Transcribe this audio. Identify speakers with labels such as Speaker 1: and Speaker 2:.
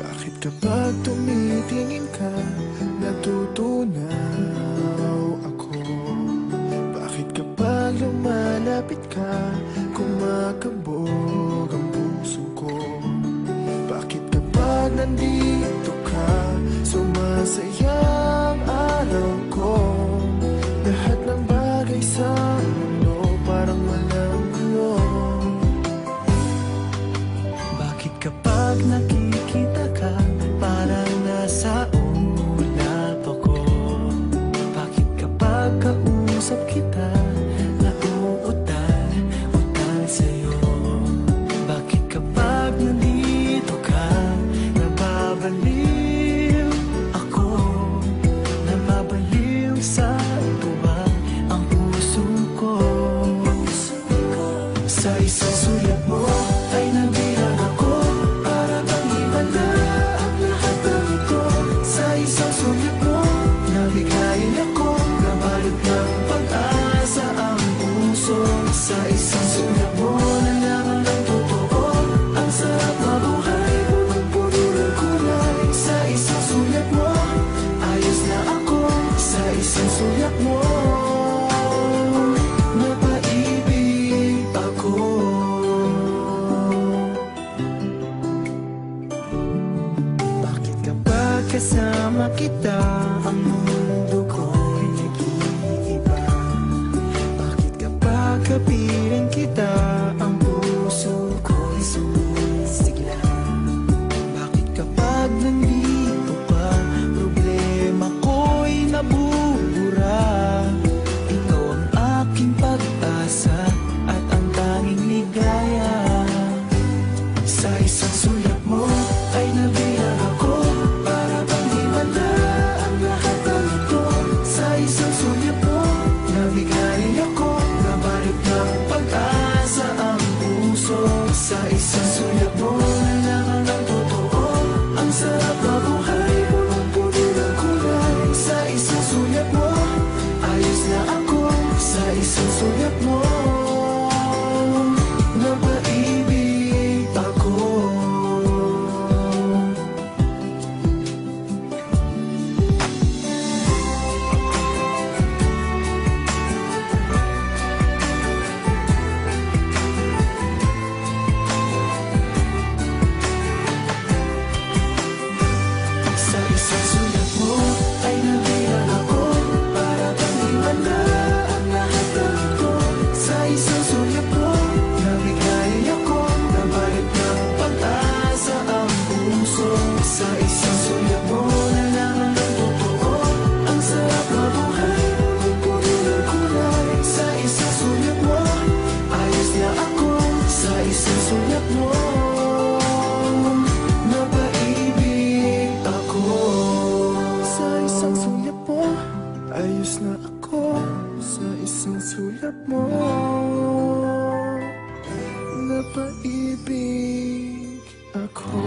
Speaker 1: Bakit kapag tumitingin ka, natutunaw ako? Bakit kapag lumalapit ka, kumakabog ang puso ko? Bakit kapag nandito ka, sumasaya ang araw ko? Lahat ng bagay sa mundo parang walang gulo. Bakit kapag nakikita ka, parang nasa ulap ako? Bakit kapag kausap kita, nauutal-utal sa'yo? Bakit kapag nandito ka, nababaliw ako? Nababaliw sa tuwa ang puso ko. Sa isang sulat mo ay nabilang ako, para bang iba na ang lahat ng ito. Sa isang sulat mo, nabigayin ako, nabalot ng pag-asa ang puso. Sa isang sulat mo, nalaman ng totoo, ang sarap mabuhay, punong-puno ng kulay. Sa isang sulat mo, ayos na ako. Sa isang sulat mo, napaibig ako. Bakit kapag kasama kita, ang mundo ko'y nag-iiba? Bakit kapag kapiling kita, ang puso ko'y sumisigla? Bakit kapag nandito ka, problema ko'y nabubura? Ikaw ang aking pag-asa at ang tanging ligaya. Sa isang sulat mo ay nabilang ako, para bang himala ang lahat ng ito. Sa isang sulat mo, nabigayin ako, nabalot ng pag-asa ang puso. Sa isang sulat mo, nalaman ng totoo, ang sarap mabuhay, punong-puno ng kulay. Sa isang sulat mo, ayos na ako. Sa isang sulat mo, napaibig ako. Sa isang sulat mo ay nabilang ako, para bang himala ang lahat ng ito. Sa isang sulat mo, nabigayin ako, nabalot ng pag-asa ang puso. Sa isang sulat mo, nalaman ng totoo, ang sarap mabuhay, punong-puno ng kulay. Sa isang sulat mo, ayos na ako. Sa isang sulat mo, napaibig ako. Sa isang sulat mo, ayos na ako. Sa isang sulat mo, napaibig ako.